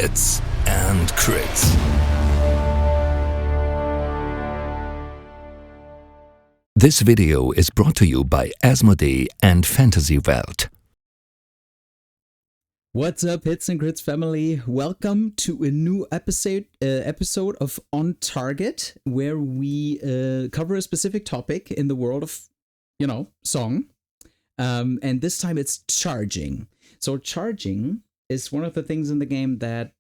Hits and Crits. This video is brought to you by Asmodee and Fantasy Welt. What's up, Hits and Crits family? Welcome to a new episode of On Target, where we cover a specific topic in the world of, song. And this time it's charging. So charging is one of the things in the game that,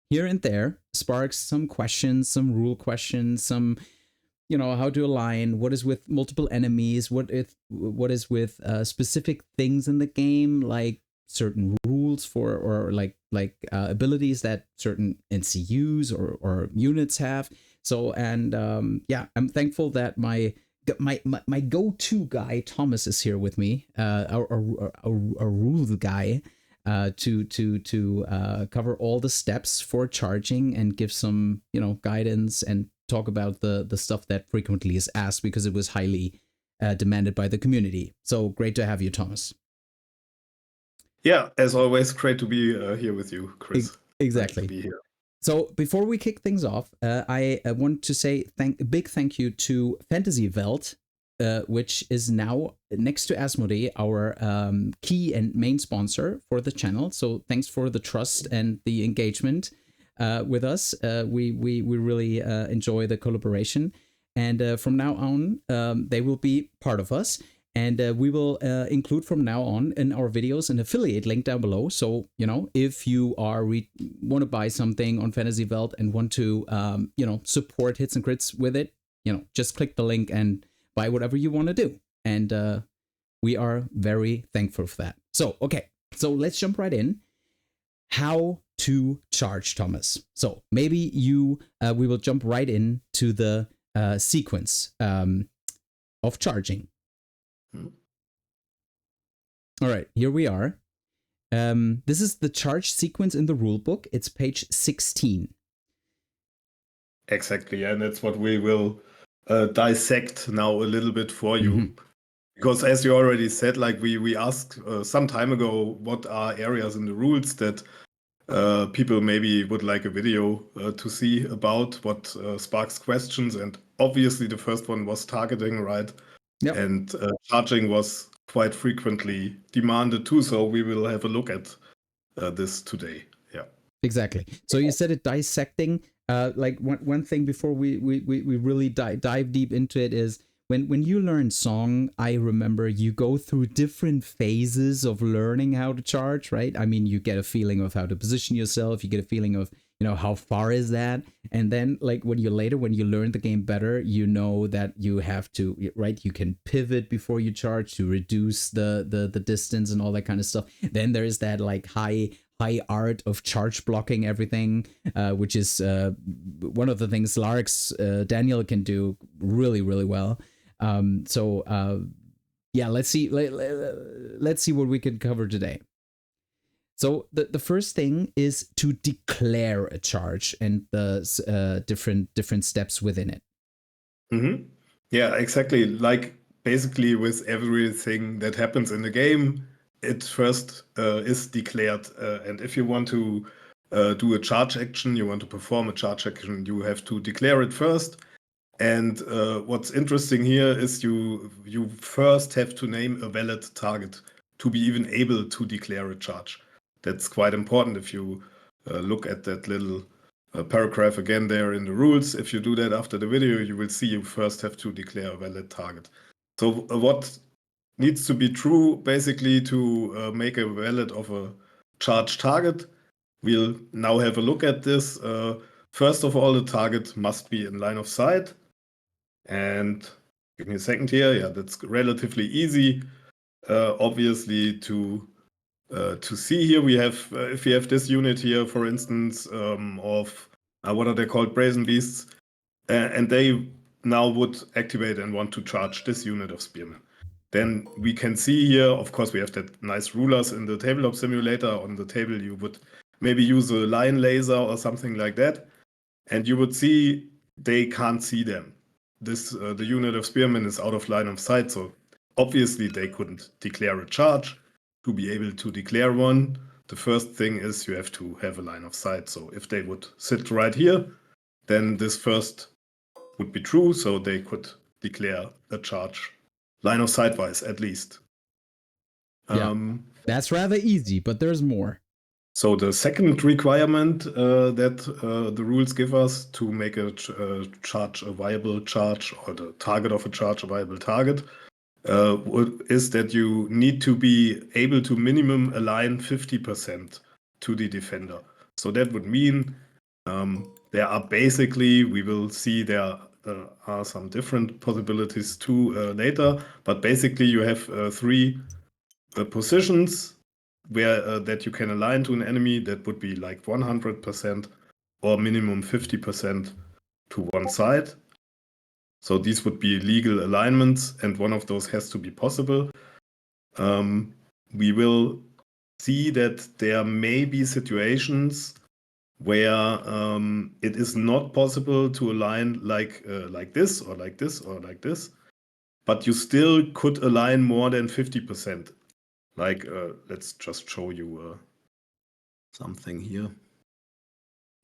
here and there sparks some questions, some rule questions, some, how to align, what is with multiple enemies, what is with specific things in the game, like certain rules for, or abilities that certain NCUs or units have. So, and I'm thankful that my go-to guy Thomas is here with me, a rule guy, to cover all the steps for charging and give some guidance and talk about the stuff that frequently is asked because it was highly demanded by the community. So great to have you, Thomas. Yeah, as always, great to be here with you, Chris. Exactly. Glad to be here. So before we kick things off, I want to say a big thank you to Fantasy Welt, which is now next to Asmodee, our key and main sponsor for the channel. So thanks for the trust and the engagement with us. We really enjoy the collaboration, and from now on, they will be part of us. And we will include from now on in our videos an affiliate link down below. So, if you want to buy something on Fantasy Welt and want to, support Hits and Crits with it, just click the link and buy whatever you want to do. And we are very thankful for that. So, okay, so let's jump right in. How to charge, Thomas. So maybe we will jump right into the sequence of charging. All right, here we are. This is the charge sequence in the rulebook. It's page 16. Exactly, and that's what we will dissect now a little bit for you. Mm-hmm. Because as you already said, like we asked some time ago, what are areas in the rules that people maybe would like a video to see about, what sparks questions. And obviously the first one was targeting, right? Yep. And charging was quite frequently demanded too, so we will have a look at this today. Yeah, exactly. So you said it dissecting. Like one thing before we really dive deep into it is when you learn song, I remember you go through different phases of learning how to charge, right? I mean, you get a feeling of how to position yourself, you get a feeling of how far is that, and then like when you learn the game better, you know that you have to, right, you can pivot before you charge to reduce the distance and all that kind of stuff. Then there is that like high art of charge blocking everything, which is one of the things Lark's Daniel can do really, really well. Let's see what we can cover today. So the first thing is to declare a charge and the different steps within it. Mm-hmm. Yeah, exactly. Like basically with everything that happens in the game, it first is declared. And if you want to do a charge action, you want to perform a charge action, you have to declare it first. And what's interesting here is you first have to name a valid target to be even able to declare a charge. That's quite important. If you look at that little paragraph again there in the rules, if you do that after the video, you will see you first have to declare a valid target. So what needs to be true basically to make a valid of a charge target? We'll now have a look at this. First of all, the target must be in line of sight. And give me a second here. Yeah, that's relatively easy. Obviously, to see here, we have if you have this unit here, for instance, of what are they called, brazen beasts, and they now would activate and want to charge this unit of spearmen. Then we can see here, of course, we have that nice rulers in the tabletop simulator. On the table, you would maybe use a line laser or something like that, and you would see they can't see them. The unit of spearmen is out of line of sight, so obviously they couldn't declare a charge. To be able to declare one, the first thing is you have to have a line of sight. So if they would sit right here, then this first would be true, so they could declare a charge line of sight wise at least. Yeah. That's rather easy, but there's more. So the second requirement that the rules give us to make a charge a viable charge, or the target of a charge a viable target, is that you need to be able to minimum align 50% to the defender. So that would mean there are basically, we will see there are some different possibilities too later, but basically you have three positions where that you can align to an enemy. That would be like 100% or minimum 50% to one side. So these would be legal alignments, and one of those has to be possible. We will see that there may be situations where it is not possible to align like this or like this or like this, but you still could align more than 50%. Like, let's just show you something here.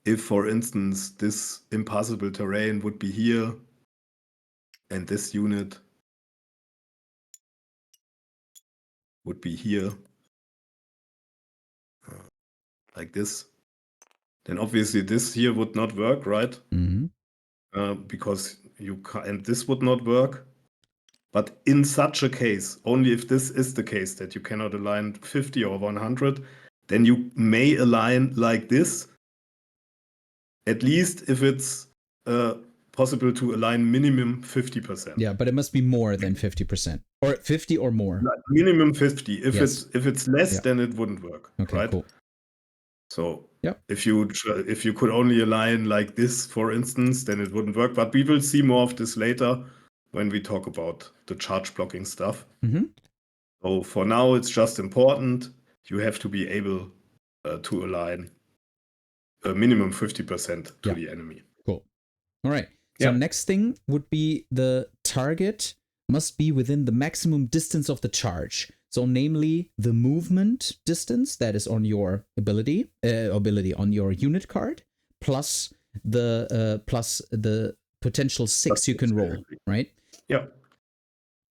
If, for instance, this impassable terrain would be here, and this unit would be here, like this, then obviously this here would not work, right? Because you can't, and this would not work. But in such a case, only if this is the case that you cannot align 50 or 100, then you may align like this, at least if it's possible to align minimum 50%. Yeah, but it must be more than 50%, or 50 or more. Minimum 50. If Yes. it's less, Yeah. then it wouldn't work. Okay, right? cool. So Yeah. if you could only align like this, for instance, then it wouldn't work. But we will see more of this later when we talk about the charge blocking stuff. So for now, it's just important you have to be able to align a minimum 50% to the enemy. Cool. All right. So next thing would be the target must be within the maximum distance of the charge. So namely the movement distance that is on your ability on your unit card, plus the potential 6 you can roll, right? Yeah.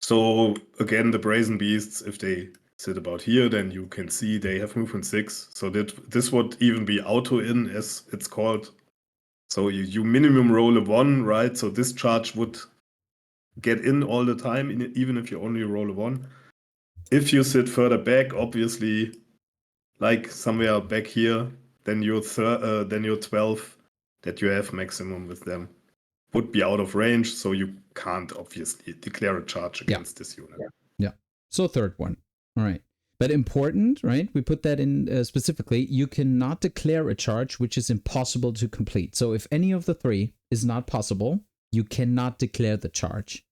So again, the Brazen Beasts, if they sit about here, then you can see they have movement 6. So that this would even be auto in, as it's called. So you minimum roll a 1, right? So this charge would get in all the time, even if you only roll a 1. If you sit further back, obviously, like somewhere back here, then your 12 that you have maximum with them would be out of range, so you can't obviously declare a charge against this unit. Yeah. So third one. All right. But important, right? We put that in specifically. You cannot declare a charge which is impossible to complete. So if any of the three is not possible, you cannot declare the charge.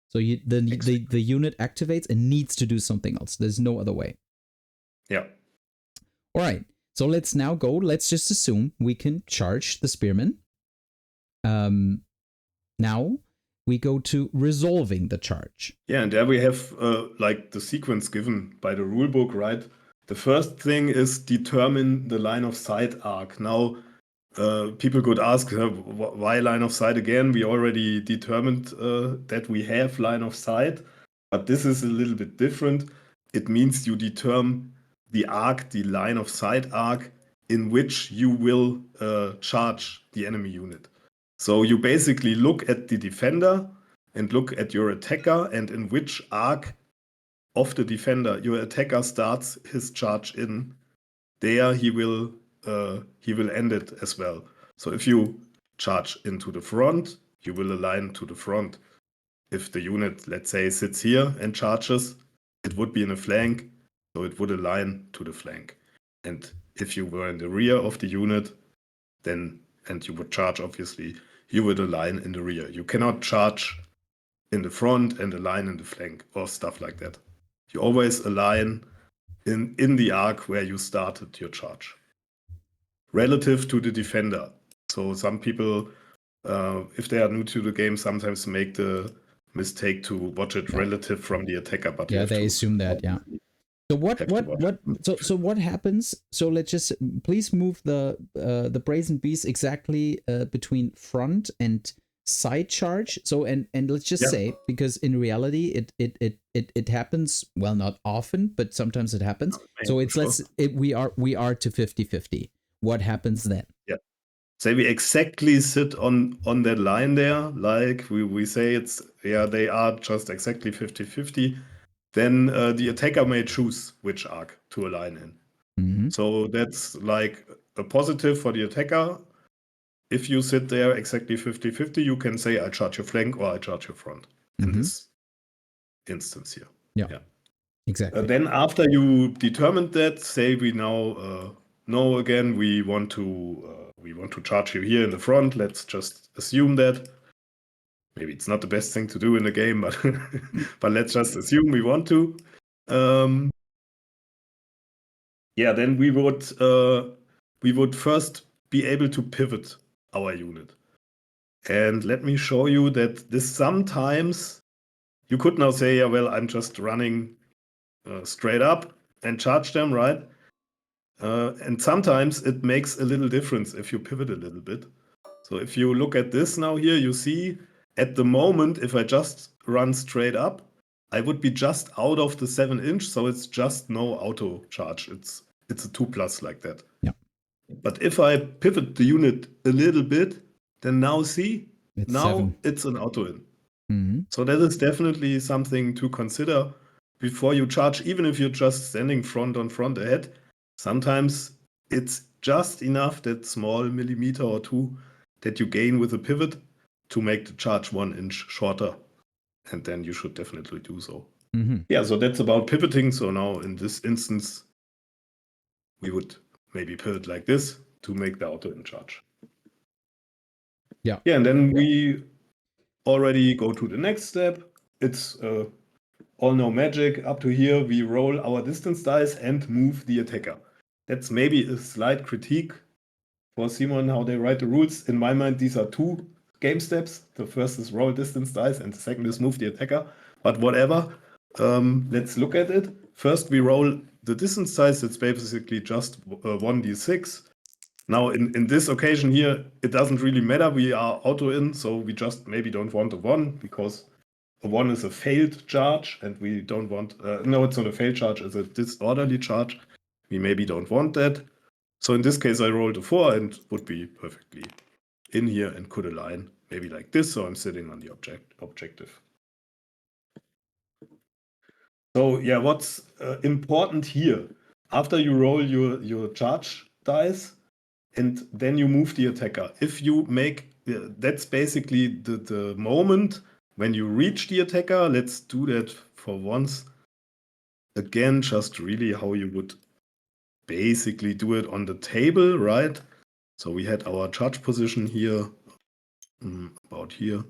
So the unit activates and needs to do something else. There's no other way. Yeah. All right. So let's now go. Let's just assume we can charge the spearmen. Now we go to resolving the charge. Yeah, and there we have like the sequence given by the rulebook, right? The first thing is determine the line of sight arc. Now, people could ask, why line of sight again? We already determined that we have line of sight, but this is a little bit different. It means you determine the arc, the line of sight arc, in which you will charge the enemy unit. So you basically look at the defender and look at your attacker, and in which arc of the defender your attacker starts his charge in, there he will end it as well. So if you charge into the front, you will align to the front. If the unit, let's say, sits here and charges, it would be in a flank, so it would align to the flank. And if you were in the rear of the unit, then, and you would charge, obviously, you would align in the rear. You cannot charge in the front and align in the flank or stuff like that. You always align in the arc where you started your charge. Relative to the defender. So some people, if they are new to the game, sometimes make the mistake to watch it relative from the attacker. But yeah, they assume that, yeah. So what have to what watch. what so what happens? So let's just please move the Brazen Beast exactly between front and side charge. So and let's just Yeah. say, because in reality it happens, well, not often, but sometimes it happens. So it's Sure. we are to 50-50. What happens then? Say we exactly sit on that line there, like we say they are just exactly 50-50. Then the attacker may choose which arc to align in. Mm-hmm. So that's like a positive for the attacker. If you sit there exactly 50-50, you can say I charge your flank or I charge your front in this instance here. Yeah. Exactly. Then after you determined that, say we now know again we want to charge you here in the front. Let's just assume that. Maybe it's not the best thing to do in a game, but but let's just assume we want to. Then we would first be able to pivot our unit. And let me show you that this sometimes you could now say, yeah, well, I'm just running straight up and charge them, right? And sometimes it makes a little difference if you pivot a little bit. So if you look at this now here, you see at the moment, if I just run straight up, I would be just out of the 7-inch, so it's just no auto charge. It's a 2+ like that. Yeah. But if I pivot the unit a little bit, then now see, It's now 7. it's an auto in. Mm-hmm. So that is definitely something to consider before you charge, even if you're just standing front on front ahead. Sometimes it's just enough, that small millimeter or 2 that you gain with a pivot to make the charge 1 inch shorter. And then you should definitely do so. Mm-hmm. Yeah, so that's about pivoting. So now in this instance, we would maybe pivot like this to make the auto in charge. Yeah. Yeah, and then we already go to the next step. It's all no magic. Up to here, we roll our distance dice and move the attacker. That's maybe a slight critique for Simon, how they write the rules. In my mind, these are 2 game steps. The first is roll distance dice, and the second is move the attacker. But whatever, let's look at it. First, we roll the distance dice. It's basically just 1d6. Now, in this occasion here, it doesn't really matter. We are auto in, so we just maybe don't want a 1, because a 1 is a failed charge, and we don't want... no, it's not a failed charge, it's a disorderly charge. We maybe don't want that. So in this case, I rolled a 4 and would be perfectly in here and could align maybe like this, so I'm sitting on the objective. So yeah, what's important here, after you roll your charge dice, and then you move the attacker. If you make, that's basically the moment when you reach the attacker. Let's do that for once. Again, just really how you would basically do it on the table, right? So we had our charge position here, about here.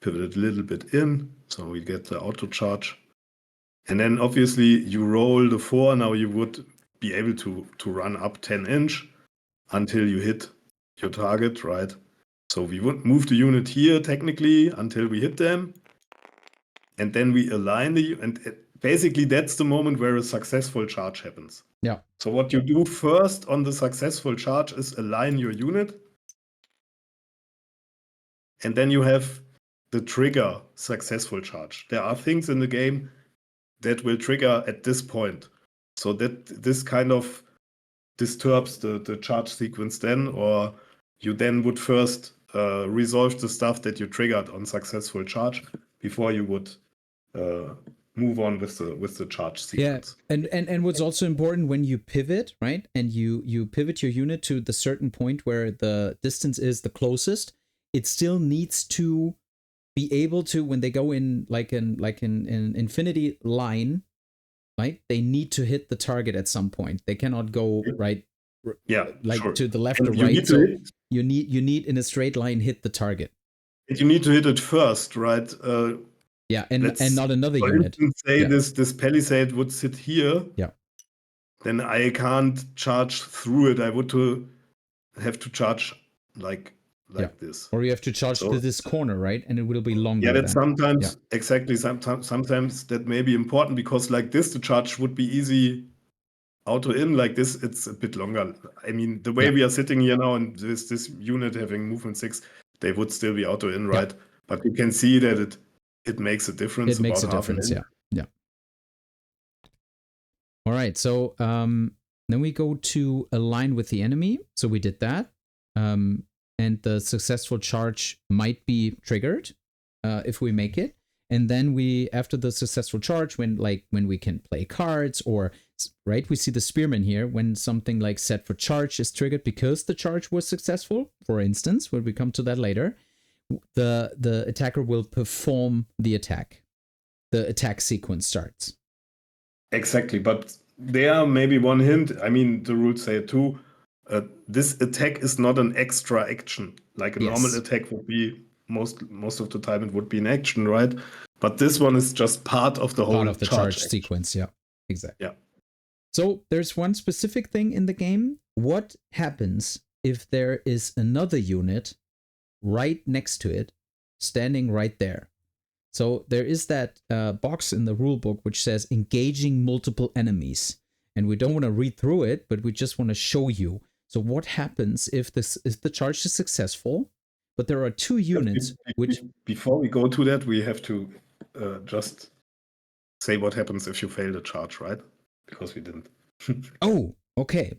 Pivot a little bit in, so we get the auto charge. And then obviously you roll the 4. Now you would be able to run up 10-inch until you hit your target, right? So we would move the unit here technically until we hit them. And then we align and basically that's the moment where a successful charge happens. Yeah. So what you do first on the successful charge is align your unit. And then you have the trigger successful charge. There are things in the game that will trigger at this point. So that this kind of disturbs the charge sequence then, or you then would first resolve the stuff that you triggered on successful charge before you would move on with the charge sequence. Yeah, and what's also important when you pivot, right? And you pivot your unit to the certain point where the distance is the closest, it still needs to be able to, when they go in like in infinity line, right? They need to hit the target at some point. They cannot go right, like sure, to the left or right. So you need in a straight line hit the target. You need to hit it first, right? Yeah, and not another unit. Say this palisade would sit here. Yeah. Then I can't charge through it. I would have to charge like like this. Or you have to charge So- to this corner, right? And it will be longer. Yeah, that's then. sometimes exactly. Sometimes that may be important because like this, the charge would be easy auto in. Like this, it's a bit longer. I mean, the way Yeah. we are sitting here now, and this unit having movement 6, they would still be auto in, right? But you can see that it makes a difference. It makes a about half an difference. inch. Yeah. All right. So then we go to align with the enemy. So we did that. And the successful charge might be triggered if we make it. And then after the successful charge, when we can play cards or, right, we see the spearman here, when something like set for charge is triggered because the charge was successful, for instance, when we come to that later, the attacker will perform the attack. The attack sequence starts. Exactly, but there maybe one hint. I mean, the rules say it too. This attack is not an extra action. Like a normal attack would be, most of the time it would be an action, right? But this one is just part of the whole charge sequence. Yeah, exactly. Yeah. So there's one specific thing in the game. What happens if there is another unit right next to it, standing right there? So there is that box in the rule book which says engaging multiple enemies. And we don't want to read through it, but we just want to show you. So what happens if the charge is successful, but there are 2 units which... Before we go to that, we have to just say what happens if you fail the charge, right? Because we didn't. Oh, okay.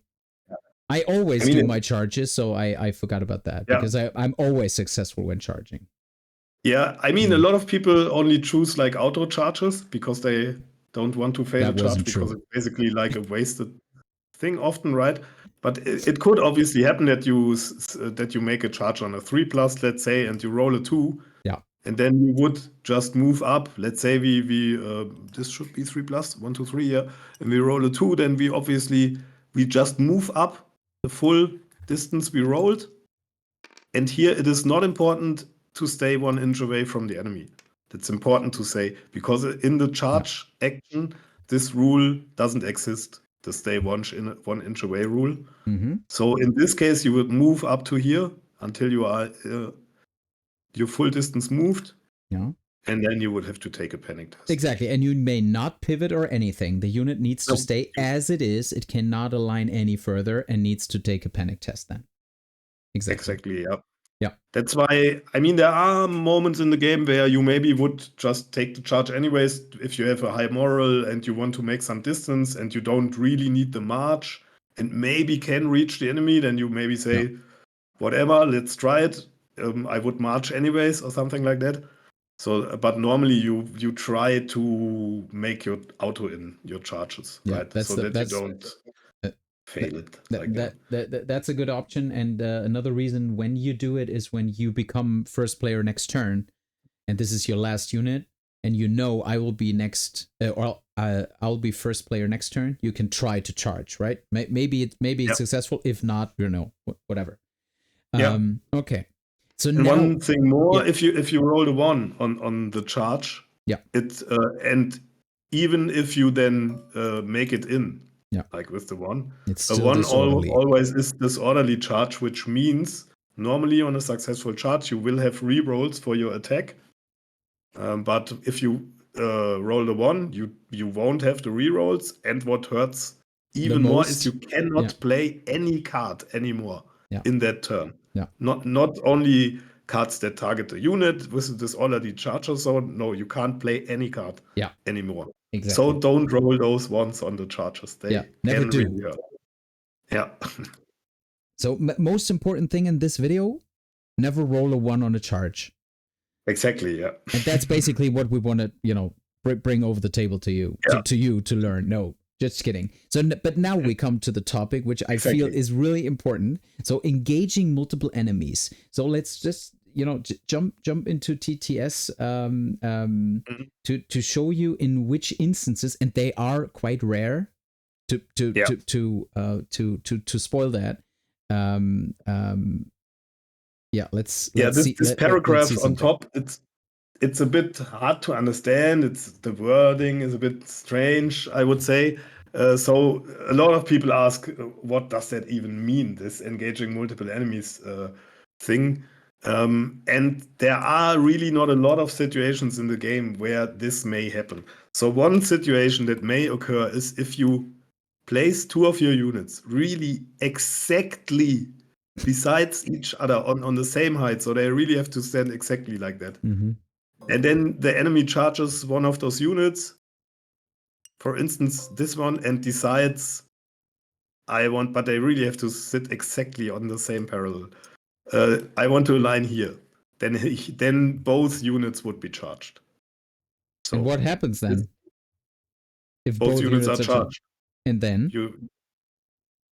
I always do my charges, so I forgot about that because I'm always successful when charging. Yeah, I mean, a lot of people only choose like auto charges because they don't want to fail the charge because it's basically like a wasted thing often, right? But it could obviously happen that you make a charge on a 3+, let's say, and you roll a 2. Yeah. And then you would just move up. Let's say we this should be 3+, 1, 2, 3, yeah. And we roll a 2, then we just move up the full distance we rolled. And here it is not important to stay 1 inch away from the enemy. That's important to say because in the charge action, this rule doesn't exist. The stay 1 inch away rule. Mm-hmm. So in this case, you would move up to here until you are your full distance moved. Yeah. And then you would have to take a panic test. Exactly. And you may not pivot or anything. The unit needs to stay as it is. It cannot align any further and needs to take a panic test then. Exactly, yeah. Yeah. That's why, I mean, there are moments in the game where you maybe would just take the charge anyways if you have a high moral and you want to make some distance and you don't really need the march and maybe can reach the enemy, then you maybe say, whatever, let's try it. I would march anyways or something like that. So, but normally you try to make your auto in your charges, right? So that you don't fail it. That's a good option. And another reason when you do it is when you become first player next turn, and this is your last unit, and you know I will be next, or I'll be first player next turn. You can try to charge, right? Maybe it's successful. If not, whatever. Okay. So and now, one thing more, if you roll the 1 on the charge, it and even if you then make it in, like with the 1, it's the still 1 disorderly. always is disorderly charge, which means normally on a successful charge you will have rerolls for your attack, but if you roll the 1, you won't have the rerolls, and what hurts even more is you cannot play any card anymore in that turn. Yeah. Not only cards that target the unit with this already charger zone. No, you can't play any card anymore. Exactly. So don't roll those ones on the chargers. They never do. Really hurt. Yeah. So most important thing in this video, never roll a 1 on a charge. Exactly, yeah. And that's basically what we want to, bring over the table to you, to you to learn. No, just kidding. So, but now we come to the topic, which I feel is really important. So engaging multiple enemies. So let's just, jump into TTS to show you in which instances, and they are quite rare, to spoil that. Let's see. This paragraph on top, it's a bit hard to understand. The wording is a bit strange, I would say. So a lot of people ask, what does that even mean, this engaging multiple enemies thing? And there are really not a lot of situations in the game where this may happen. So one situation that may occur is if you place two of your units really exactly besides each other on the same height. So they really have to stand exactly like that. Mm-hmm. And then the enemy charges one of those units, for instance, this one, and decides, but they really have to sit exactly on the same parallel. I want to align here. Then both units would be charged. So And what happens then? If both units are charged. And then?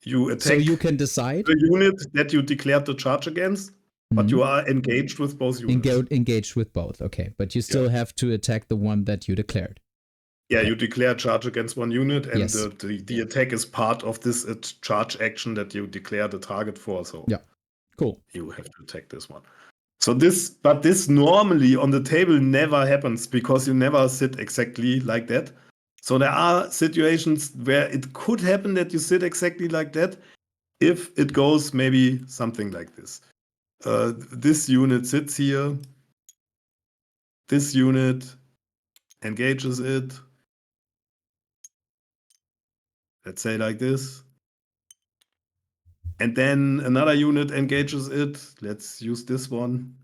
You attack So you can decide? the unit that you declared the charge against, but you are engaged with both units. Engaged with both, okay. But you still have to attack the one that you declared. Yeah, okay. You declare charge against one unit, and Yes. the attack is part of this charge action that you declare the target for. So yeah, cool. You have to attack this one. So this normally on the table never happens because you never sit exactly like that. So there are situations where it could happen that you sit exactly like that if it goes maybe something like this. This unit sits here. This unit engages it. Let's say like this. And then another unit engages it. Let's use this one.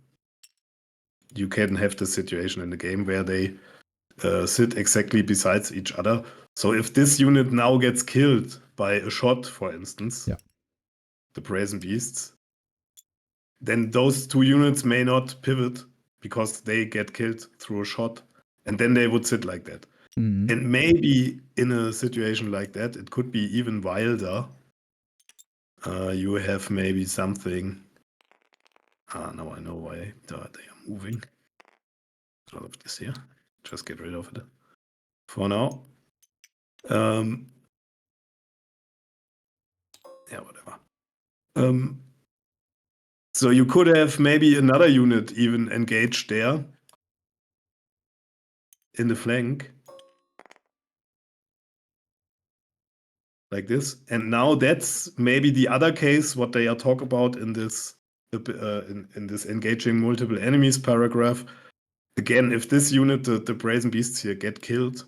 You can have the situation in the game where they sit exactly besides each other. So if this unit now gets killed by a shot, for instance, the Brazen Beasts, then those two units may not pivot because they get killed through a shot, and then they would sit like that. Mm-hmm. And maybe in a situation like that, it could be even wilder. You have maybe something. Now I know why they are moving. All of this here. Just get rid of it for now. Yeah, whatever. So you could have maybe another unit even engaged there in the flank. Like this. And now that's maybe the other case, what they are talking about in this in this engaging multiple enemies paragraph. Again, if this unit, the Brazen Beasts here, get killed,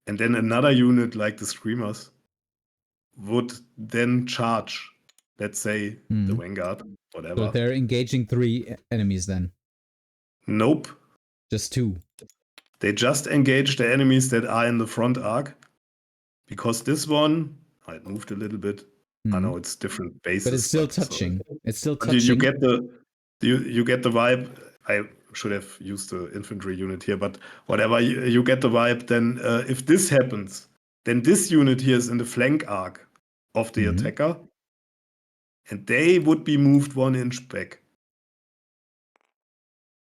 and then another unit like the Screamers would then charge, let's say, the Vanguard, whatever. So they're engaging 3 enemies then? Nope. Just 2? They just engage the enemies that are in the front arc. Because this one, I moved a little bit. I know it's different bases. But it's still touching. It's still But touching. you get the vibe. I should have used the infantry unit here, but whatever, you get the vibe. Then if this happens, then this unit here is in the flank arc of the attacker, and they would be moved 1 inch back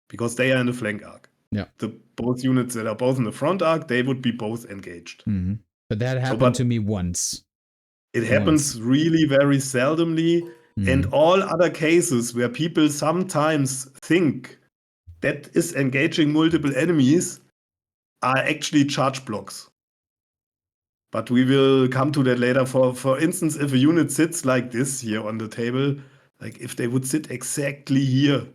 because they are in the flank arc. Yeah. Both units that are both in the front arc, they would be both engaged. Mm-hmm. But that happened to me once. It happens really very seldomly. And all other cases where people sometimes think that is engaging multiple enemies are actually charge blocks. But we will come to that later. For instance, if a unit sits like this here on the table, like if they would sit exactly here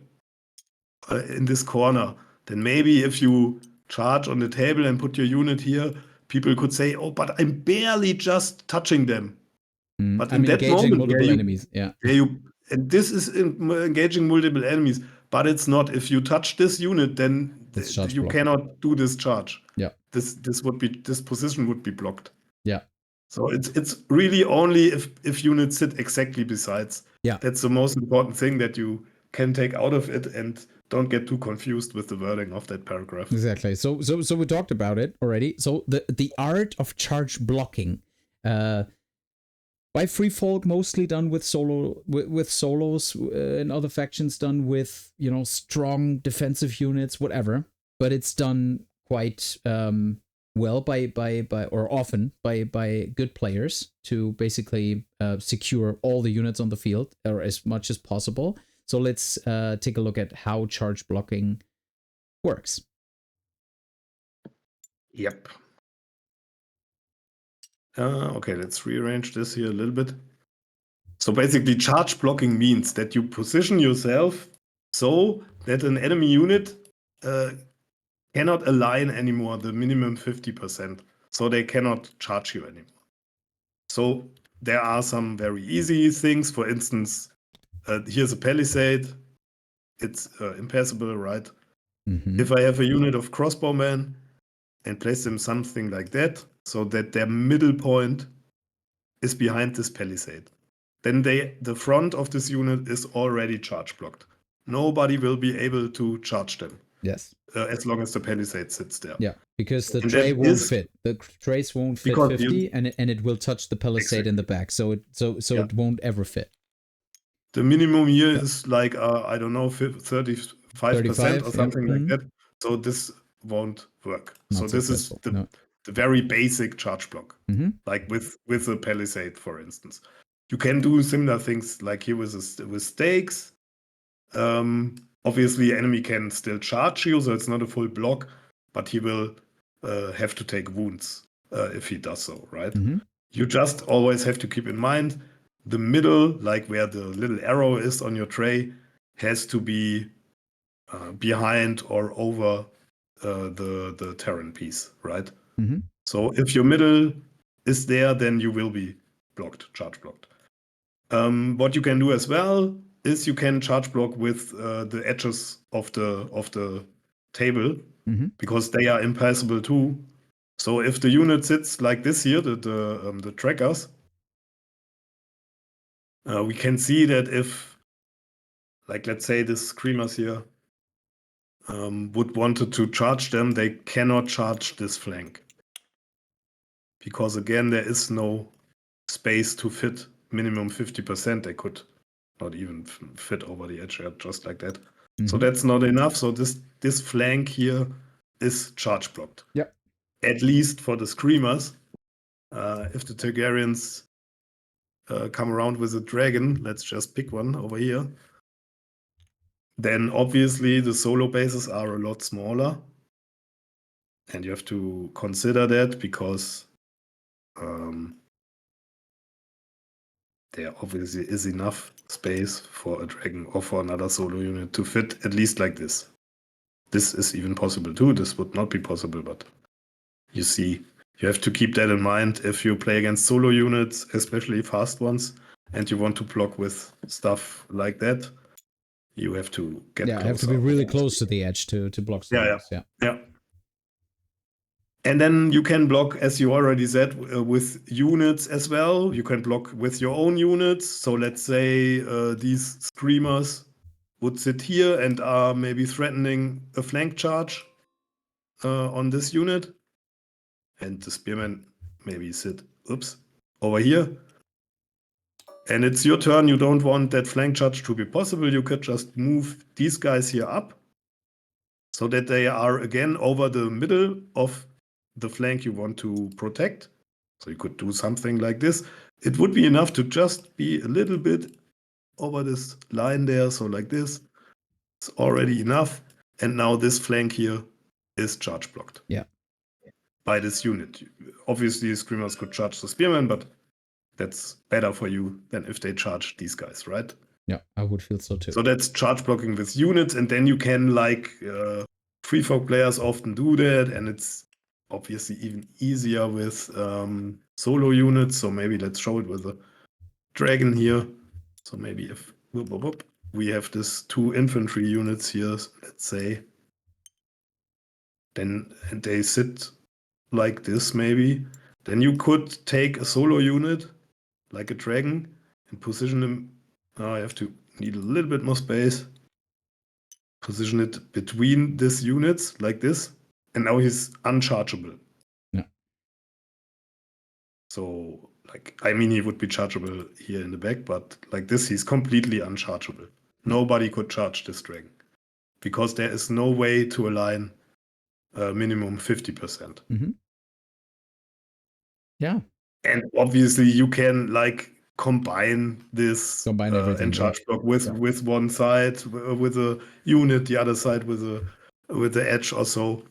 in this corner, then maybe if you charge on the table and put your unit here, people could say, oh, but I'm barely just touching them. But I'm in that engaging moment, multiple enemies. Yeah. And this is engaging multiple enemies, but it's not. If you touch this unit, then you cannot do this charge. Yeah. This position would be blocked. Yeah. So it's really only if units sit exactly besides. Yeah. That's the most important thing that you can take out of it, and don't get too confused with the wording of that paragraph. Exactly. So we talked about it already. So the art of charge blocking. By Free Folk, mostly done with solos, and other factions done with, strong defensive units, whatever. But it's done quite well often by good players to basically secure all the units on the field, or as much as possible. So let's take a look at how charge blocking works. Yep. Okay, let's rearrange this here a little bit. So basically, charge blocking means that you position yourself so that an enemy unit cannot align anymore the minimum 50%. So they cannot charge you anymore. So there are some very easy things. For instance, here's a palisade. It's impassable, right? If I have a unit of crossbowmen and place them something like that, so that their middle point is behind this palisade, then the front of this unit is already charge blocked. Nobody will be able to charge them. Yes. As long as the palisade sits there. Yeah, because the And tray that won't is- fit. The trays won't fit Because 50, and it will touch the palisade in the back, so Yeah. it won't ever fit. The minimum here is like, I don't know, 35% 35, or something yeah. like that. So this won't work. Not so this successful, is no. the very basic charge block, like with a palisade, for instance. You can do similar things like here with stakes. Obviously, enemy can still charge you, so it's not a full block, but he will have to take wounds if he does so, right? You just always have to keep in mind the middle, like where the little arrow is on your tray, has to be behind or over the Terran piece, right? So if your middle is there, then you will be blocked, charge blocked. What you can do as well is you can charge block with the edges of the table because they are impassable too. So if the unit sits like this here, the trackers, we can see that if, like, let's say the screamers here would wanted to charge them, they cannot charge this flank because again there is no space to fit minimum 50%. They could not even fit over the edge just like that. So that's not enough. So this flank here is charge blocked. Yeah. At least for the screamers. If the Targaryens come around with a dragon, let's just pick one over here. Then obviously the solo bases are a lot smaller. And you have to consider that because there obviously is enough space for a dragon or for another solo unit to fit at least like this. This is even possible too. This would not be possible, but you see, you have to keep that in mind if you play against solo units, especially fast ones, and you want to block with stuff like that. You have to get closer. I have to be really close to the edge to block solos. Yeah. And then you can block, as you already said, with units as well. You can block with your own units. So let's say these screamers would sit here and are maybe threatening a flank charge on this unit. And the spearmen maybe sit, over here. And it's your turn. You don't want that flank charge to be possible. You could just move these guys here up so that they are again over the middle of the flank you want to protect. So you could do something like this. It would be enough to just be a little bit over this line there. So like this, it's already enough. And now this flank here is charge blocked. Yeah. By this unit. Obviously, screamers could charge the spearmen, but that's better for you than if they charge these guys, right? Yeah, I would feel so too. So that's charge blocking with units, and then you can, like, free folk players often do that, and it's obviously even easier with solo units. So maybe let's show it with a dragon here. So maybe if we have this 2 infantry units here, let's say, then and they sit like this maybe, then you could take a solo unit like a dragon and position them. I have to need a little bit more space. Position it between these units like this, and now he's unchargeable. Yeah. So, like, I mean, he would be chargeable here in the back, but like this, he's completely unchargeable. Nobody could charge this dragon because there is no way to align minimum 50%. Yeah. And obviously, you can, like, combine this everything, and charge block with one side with a unit, the other side with the edge or so.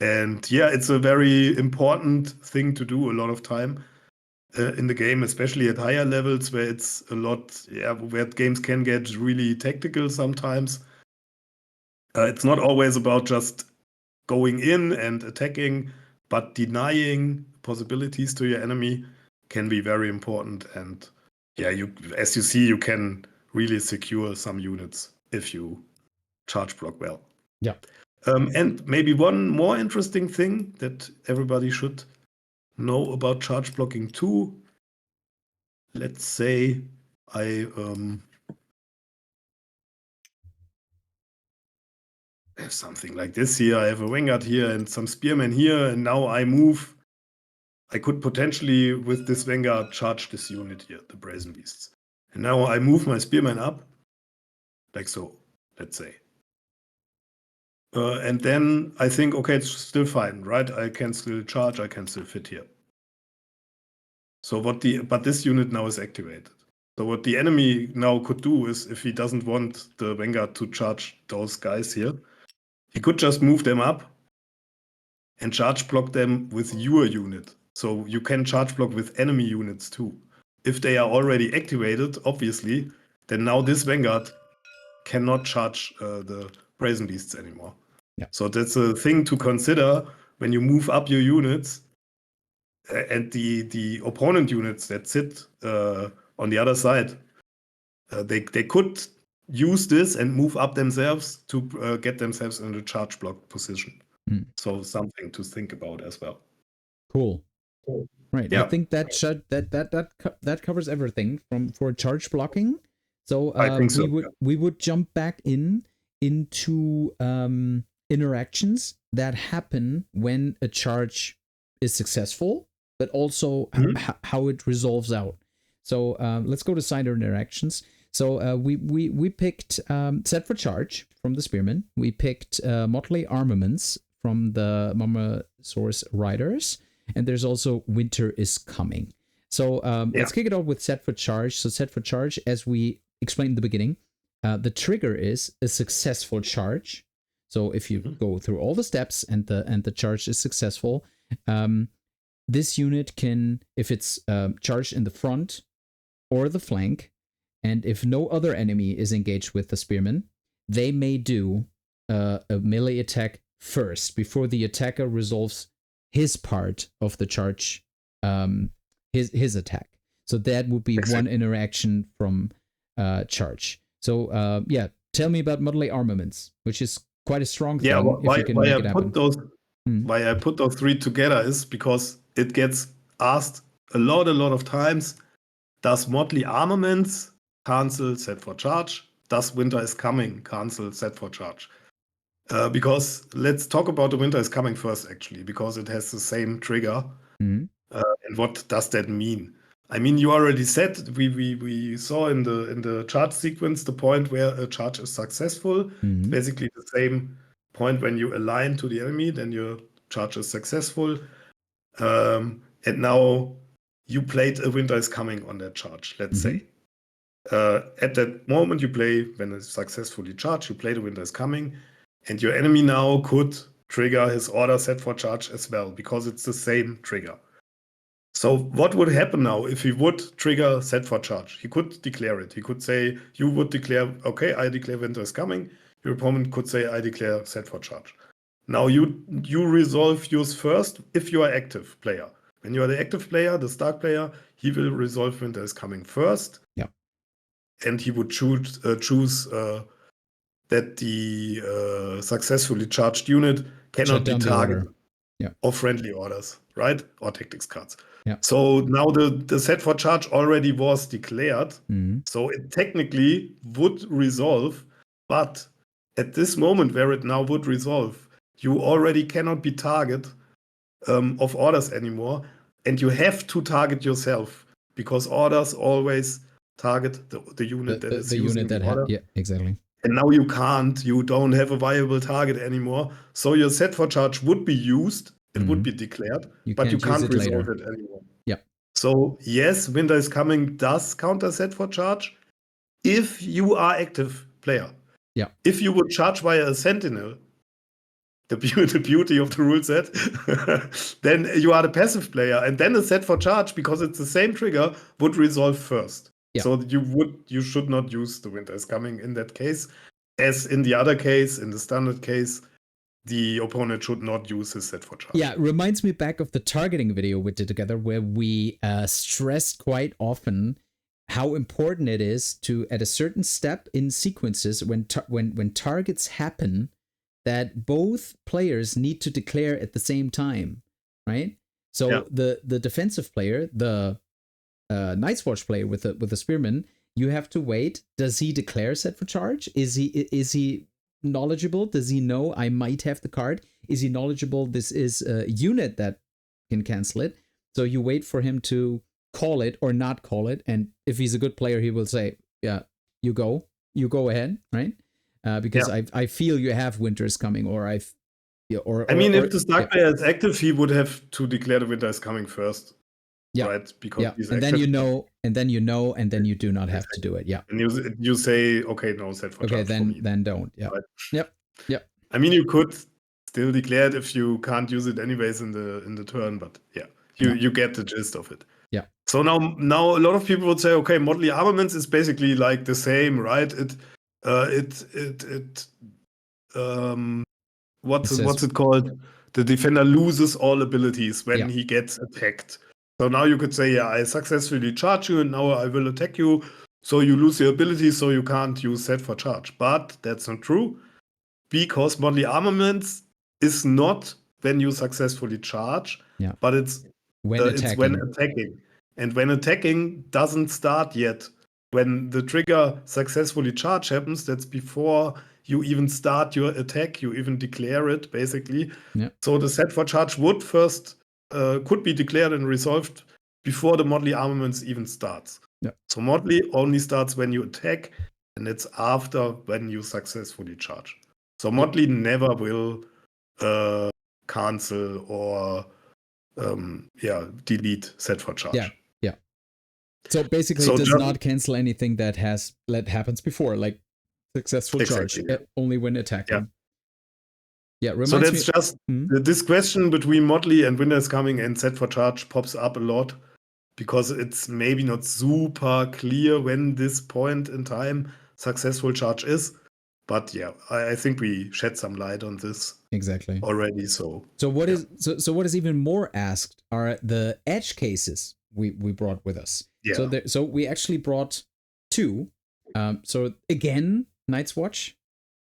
And yeah, it's a very important thing to do a lot of time. in the game, especially at higher levels where it's a lot, where games can get really tactical sometimes. It's not always about just going in and attacking, but denying possibilities to your enemy can be very important. And as you see, you can really secure some units if you charge block well. Yeah. And maybe one more interesting thing that everybody should know about charge blocking too. Let's say I have something like this here. I have a Vanguard here and some Spearmen here, and now I move. I could potentially, with this Vanguard, charge this unit here, the Brazen Beasts. And now I move my Spearmen up, like so, let's say. And then I think, okay, it's still fine, right? I can still charge, I can still fit here. So but this unit now is activated. So what the enemy now could do is, if he doesn't want the Vanguard to charge those guys here, he could just move them up and charge block them with your unit. So you can charge block with enemy units too. If they are already activated, obviously, then now this Vanguard cannot charge the Brazen Beasts anymore. Yeah. So that's a thing to consider when you move up your units, and the opponent units that sit on the other side. They could use this and move up themselves to get themselves in a charge block position. So something to think about as well. Cool. Right. Yeah. I think that covers everything for charge blocking. So I think so, we would jump back into interactions that happen when a charge is successful, but also how it resolves out. So let's go to side interactions. So we picked Set for Charge from the Spearmen. We picked Motley Armaments from the Mamasaurus Riders. And there's also Winter is Coming. So let's kick it off with Set for Charge. So Set for Charge, as we explained in the beginning, the trigger is a successful charge. So if you go through all the steps and the charge is successful, this unit can, if it's charged in the front or the flank, and if no other enemy is engaged with the Spearman, they may do a melee attack first before the attacker resolves his part of the charge, his attack. So that would be one interaction from charge. So tell me about Motley Armaments, which is quite a strong thing. Why I put those three together is because it gets asked a lot of times. Does Motley Armaments cancel Set for Charge? Does Winter is Coming cancel Set for Charge? Because let's talk about the Winter is Coming first, actually, because it has the same trigger. And what does that mean? I mean, you already said we saw in the charge sequence the point where a charge is successful. Basically the same point when you align to the enemy, then your charge is successful. And now you played a Winter is Coming on that charge, let's say. At that moment you play, when it's successfully charged, you play the Winter is Coming. And your enemy now could trigger his order Set for Charge as well, because it's the same trigger. So what would happen now if he would trigger Set for Charge? He could declare it. He could say, you would declare, okay, I declare Winter is Coming. Your opponent could say, I declare Set for Charge. Now you resolve yours first if you are active player. When you are the active player, the start player, he will resolve Winter is Coming first. Yeah. And he would choose that the successfully charged unit cannot be targeted of friendly orders, right? Or tactics cards. Yeah. So now the Set for Charge already was declared. So it technically would resolve, but at this moment where it now would resolve, you already cannot be target of orders anymore, and you have to target yourself, because orders always target the unit that is using the order. Yeah, exactly. And now you don't have a viable target anymore. So your Set for Charge would be used, it would be declared, but you can't resolve it anymore. Yeah. So yes, Winter is Coming does counter Set for Charge if you are active player. Yeah. If you would charge via a Sentinel, the beauty of the rule set, then you are the passive player, and then a set for charge, because it's the same trigger, would resolve first. Yeah. So you should not use the Winter is Coming in that case. As in the other case, in the standard case, the opponent should not use his set for charge. Yeah, it reminds me back of the targeting video we did together, where we stressed quite often how important it is to, at a certain step in sequences, when targets happen, that both players need to declare at the same time, right? So the defensive player, the Night's Watch player with the Spearman, you have to wait. Does he declare set for charge? Is he knowledgeable? Does he know I might have the card? Is he knowledgeable this is a unit that can cancel it? So you wait for him to call it or not call it, and if he's a good player, he will say, yeah, you go ahead, right? Because I feel you have Winter is Coming, or if the Stark player is active, he would have to declare the Winter is Coming first. Yeah. Right, because he's and active. then you know, and then you do not have to do it. Yeah. And you say, okay, no set for charge. Okay, then don't. Yeah. Right? Yep. I mean, you could still declare it if you can't use it anyways in the turn, but you get the gist of it. Yeah. So now a lot of people would say, okay, Motley Armaments is basically like the same, right? What's it called? The defender loses all abilities when he gets attacked. So now you could say, I successfully charge you, and now I will attack you. So you lose your abilities, so you can't use set for charge. But that's not true, because Motley Armaments is not when you successfully charge, but it's when attacking. And when attacking doesn't start yet. When the trigger successfully charge happens, that's before you even start your attack. You even declare it, basically. Yeah. So the set for charge would first could be declared and resolved before the Motley Armaments even starts. Yeah. So Motley only starts when you attack, and it's after when you successfully charge. So Motley never will cancel or delete set for charge. Yeah. So basically, it does not cancel anything that happens before, like successful charge, only when attacking. So that's just this question between Motley and Winter is Coming and set for charge pops up a lot, because it's maybe not super clear when this point in time successful charge is. But I think we shed some light on this exactly already. So what is even more asked are the edge cases we brought with us. Yeah. So we actually brought two. So again, Night's Watch.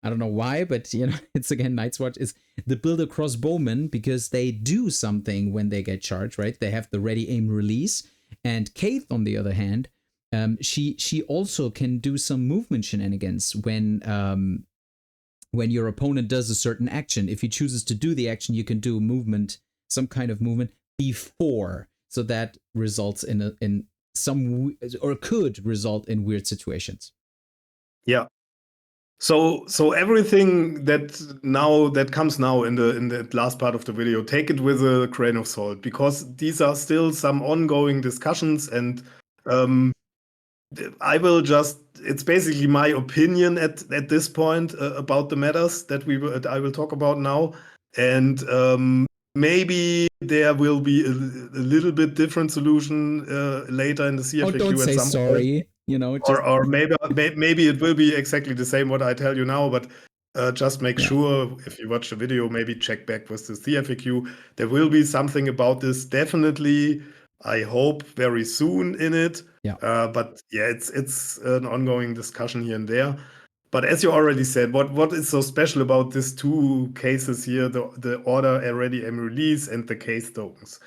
I don't know why, but it's again Night's Watch is the Builder Crossbowmen, because they do something when they get charged, right? They have the ready aim release, and Kaith, on the other hand, she also can do some movement shenanigans when your opponent does a certain action. If he chooses to do the action, you can do movement, some kind of movement before, so that results in some, or could result in weird situations. Yeah. So everything that comes now in the last part of the video, take it with a grain of salt, because these are still some ongoing discussions, and I will just, it's basically my opinion at this point about the matters that I will talk about now, and maybe there will be a little bit different solution later in the CFAQ. Oh, don't say sorry. Or maybe it will be exactly the same what I tell you now, but just make sure, if you watch the video, maybe check back with the CFAQ. There will be something about this, definitely, I hope, very soon in it. But it's an ongoing discussion here and there. But as you already said, what is so special about these two cases here, the order ready aim release and the case tokens?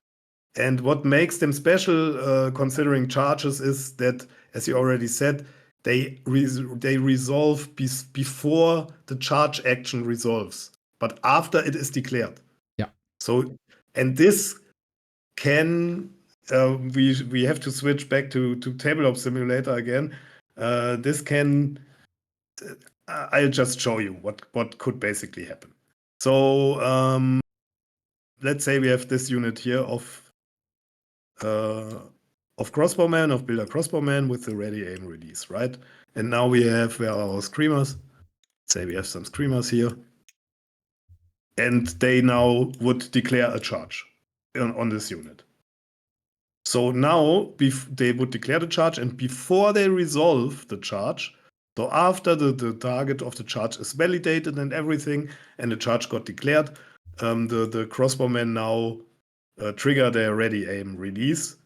And what makes them special, considering charges, is that, as you already said, they resolve before the charge action resolves, but after it is declared. Yeah. So, and this can we have to switch back to Tabletop Simulator again. This can I'll just show you what could basically happen. So let's say we have this unit here of Crossbowman, of Builder Crossbowman with the ready aim release, right? And now we have, where are our screamers? Let's say we have some screamers here. and they now would declare a charge on this unit. So now they would declare the charge, and before they resolve the charge, so after the target of the charge is validated and everything, and the charge got declared, the crossbowmen now trigger their ready aim release.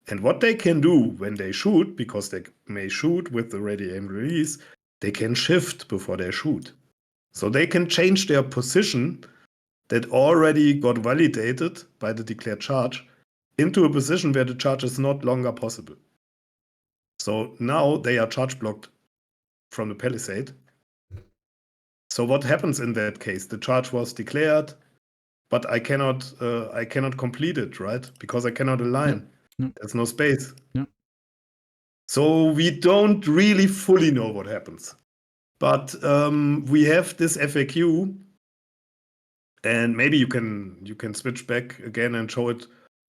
And what they can do when they shoot, because they may shoot with the ready aim release, they can shift before they shoot. So they can change their position that already got validated by the declared charge into a position where the charge is not longer possible. So now they are charge blocked from the palisade. So what happens in that case? The charge was declared, but I cannot complete it, right? Because I cannot align. No. There's no space. No. So we don't really fully know what happens. But we have this FAQ, and maybe you can switch back again and show it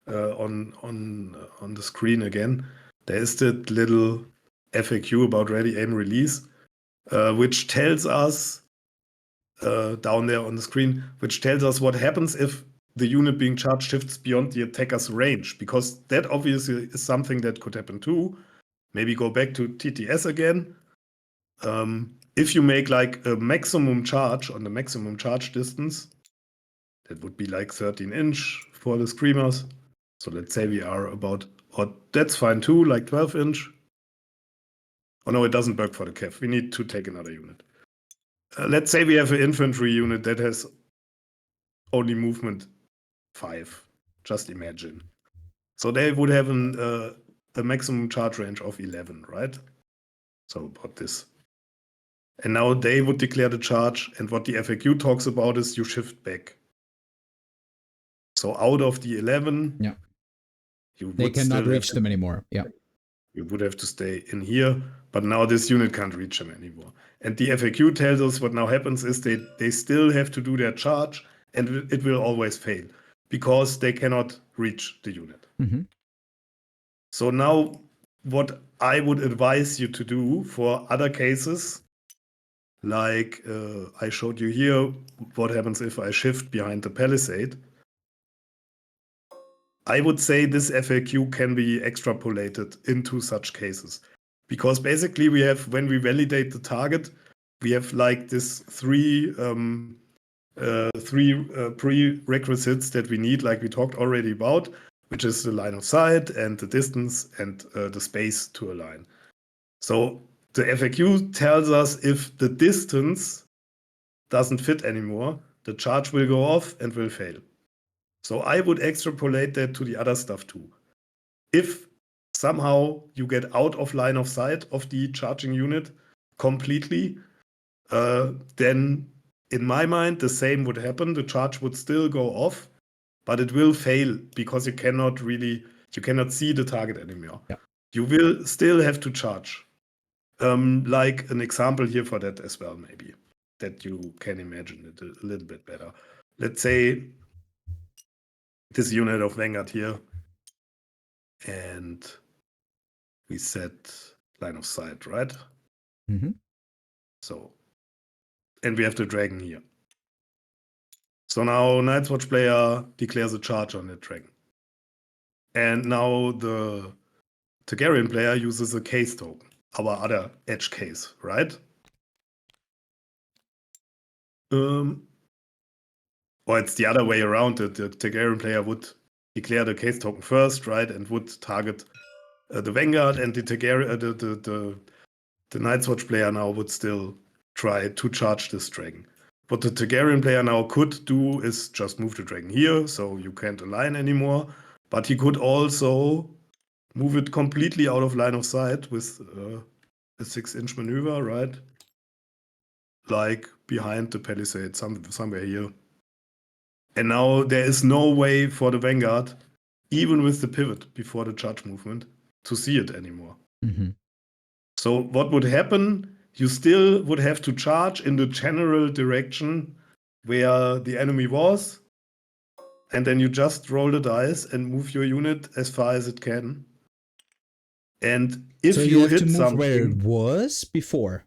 on the screen again. There is that little FAQ about ready aim release, which tells us down there on the screen, which tells us what happens if the unit being charged shifts beyond the attacker's range, because that obviously is something that could happen too. Maybe go back to TTS again. If you make like a maximum charge on the maximum charge distance, that would be like 13-inch for the screamers. So let's say we are about, or that's fine too, like 12-inch. Oh no, it doesn't work for the Cav. We need to take another unit. Let's say we have an infantry unit that has only movement 5. Just imagine. So they would have a maximum charge range of 11, right? So about this. And now they would declare the charge, and what the FAQ talks about is you shift back. So out of the 11, yeah, they cannot reach them anymore. Yeah, you would have to stay in here, but now this unit can't reach them anymore. And the FAQ tells us what now happens is they still have to do their charge, and it will always fail because they cannot reach the unit. Mm-hmm. So now what I would advise you to do for other cases, like I showed you here, what happens if I shift behind the palisade. I would say this FAQ can be extrapolated into such cases, because basically we have, when we validate the target, we have like this three prerequisites that we need, like we talked already about, which is the line of sight and the distance and the space to align. So the FAQ tells us if the distance doesn't fit anymore, the charge will go off and will fail. So I would extrapolate that to the other stuff too. If somehow you get out of line of sight of the charging unit completely, then in my mind, the same would happen. The charge would still go off, but it will fail because you cannot see the target anymore. Yeah. You will still have to charge. Like an example here for that as well, maybe, that you can imagine it a little bit better. Let's say this unit of Vanguard here, and we set line of sight, right? Mm-hmm. So, and we have the dragon here. So now Night's Watch player declares a charge on that dragon. And now the Targaryen player uses a case token, our other edge case, right? Or it's the other way around. The Targaryen player would declare the case token first, right, and would target the Vanguard, and the Night's Watch player now would still try to charge this dragon. What the Targaryen player now could do is just move the dragon here, so you can't align anymore. But he could also move it completely out of line of sight with a 6-inch maneuver, right? Like behind the palisade, somewhere here. And now there is no way for the Vanguard, even with the pivot before the charge movement, to see it anymore. Mm-hmm. So what would happen? You still would have to charge in the general direction where the enemy was, and then you just roll the dice and move your unit as far as it can. And if so you have hit to move something, where it was before,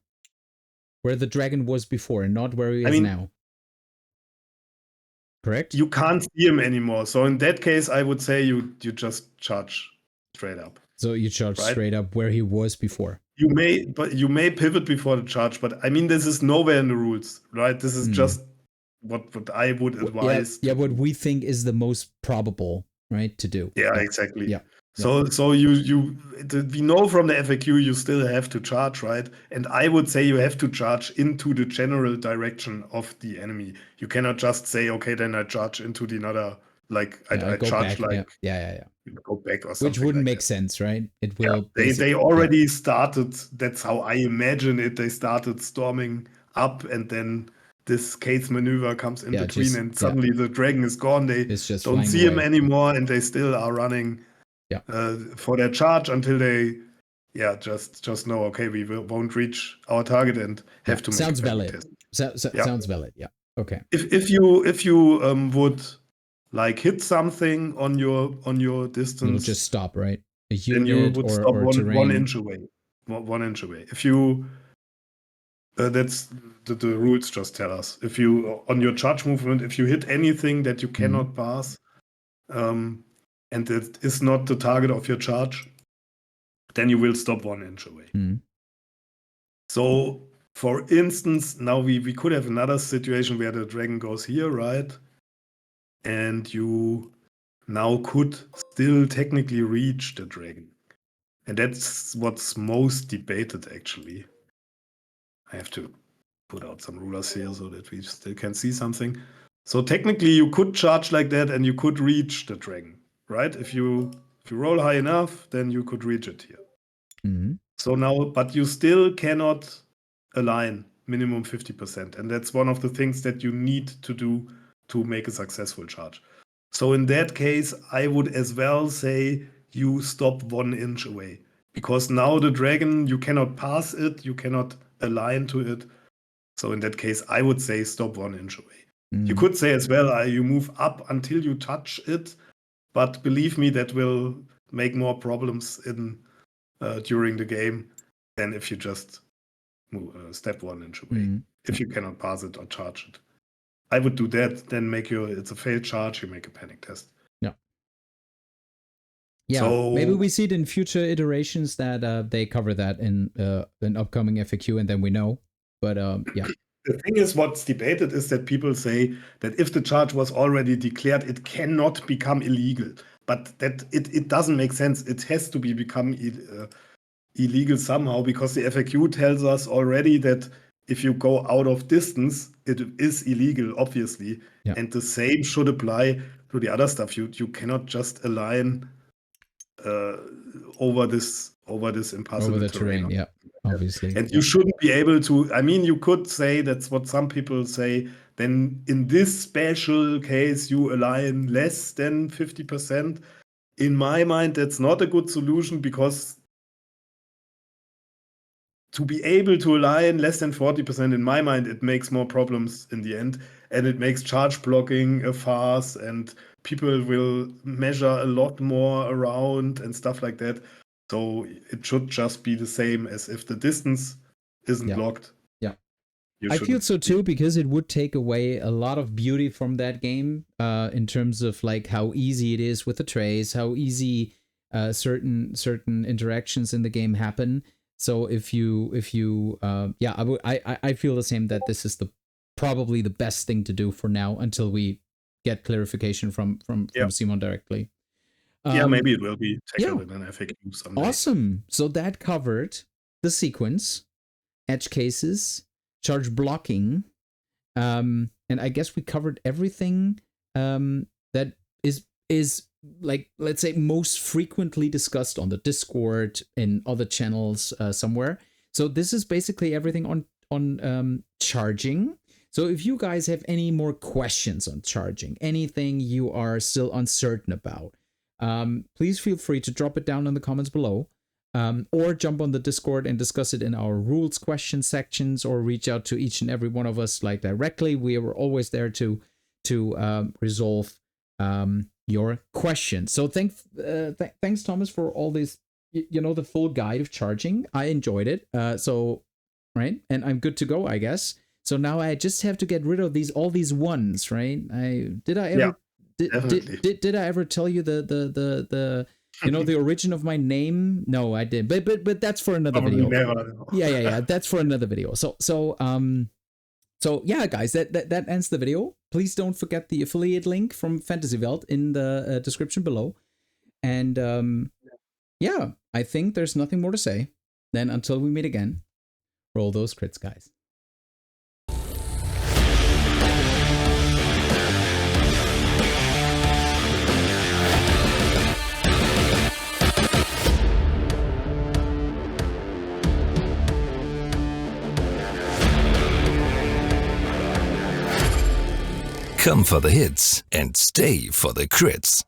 where the dragon was before, and not where he is now. correct? you can't see him anymore. So in that case, I would say you just charge straight up. So you charge right? straight up where he was before. You may pivot before the charge, but I mean, this is nowhere in the rules, right? This is just what I would advise. Yeah, what we think is the most probable, right, to do. Yeah, exactly. Yeah. So we know from the FAQ you still have to charge, right? And I would say you have to charge into the general direction of the enemy. You cannot just say, okay, then I charge into the another, like I go charge back. like yeah. Go back or something. Which wouldn't like make that. sense, right? It will. They already started. That's how I imagine it. They started storming up, and then this case maneuver comes in between, and suddenly the dragon is gone. They just don't see him anymore, and they still are running for their charge until they just know, okay, we won't reach our target and have to make sounds a valid. test. Sounds valid. Yeah. Okay. If you would like hit something on your distance, it'll just stop, right? A unit then you would stop or 1 inch away. 1 inch away. If you that's the rules just tell us. If you on your charge movement, if you hit anything that you cannot pass, and it is not the target of your charge, then you will stop 1 inch away. So, for instance, now we could have another situation where the dragon goes here, right? And you now could still technically reach the dragon. And that's what's most debated, actually. I have to put out some rulers here so that we still can see something. So technically you could charge like that and you could reach the dragon, right? If you roll high enough, then you could reach it here. So now, but you still cannot align minimum 50%. And that's one of the things that you need to do to make a successful charge. So in that case, I would as well say you stop 1 inch away. Because now the dragon, you cannot pass it, you cannot align to it. So in that case, I would say stop 1 inch away. You could say as well, you move up until you touch it. But believe me, that will make more problems during the game than if you just step 1 inch away. If you cannot pass it or charge it. I would do that, then it's a failed charge, you make a panic test. Yeah, so, maybe we see it in future iterations that they cover that in an upcoming FAQ, and then we know. But yeah. The thing is, what's debated is that people say that if the charge was already declared, it cannot become illegal. But that it doesn't make sense. It has to become illegal somehow, because the FAQ tells us already that if you go out of distance, it is illegal, obviously. Yeah. And the same should apply to the other stuff. You cannot just align over this impassable over the terrain. Yeah, obviously. And you shouldn't be able to. I mean, you could say, that's what some people say, then in this special case you align less than 50%. In my mind, that's not a good solution, because to be able to align less than 40%, in my mind, it makes more problems in the end, and it makes charge blocking a farce, and people will measure a lot more around and stuff like that. So it should just be the same as if the distance isn't blocked. Yeah. I feel so too, because it would take away a lot of beauty from that game, in terms of like how easy it is with the trace, how easy certain interactions in the game happen. So if you I feel the same, that this is probably the best thing to do for now until we get clarification from Simon directly. Maybe it will be tackled in an FAQ someday. Awesome. So that covered the sequence, edge cases, charge blocking, and I guess we covered everything that is like, let's say, most frequently discussed on the Discord, in other channels somewhere. So this is basically everything on charging. So if you guys have any more questions on charging, anything you are still uncertain about, please feel free to drop it down in the comments below, or jump on the Discord and discuss it in our rules question sections, or reach out to each and every one of us like directly. We are always there to resolve your questions. So thanks Thomas for all this, the full guide of charging. I enjoyed it. So right, and I'm good to go, I guess. So now I just have to get rid of all these ones, right? Did I ever did I ever tell you the the origin of my name? No, I didn't. But that's for another video. Never. Yeah. That's for another video. So yeah, guys, that ends the video. Please don't forget the affiliate link from Fantasy Welt in the description below. And yeah, I think there's nothing more to say. Then until we meet again, roll those crits, guys. Come for the hits and stay for the crits.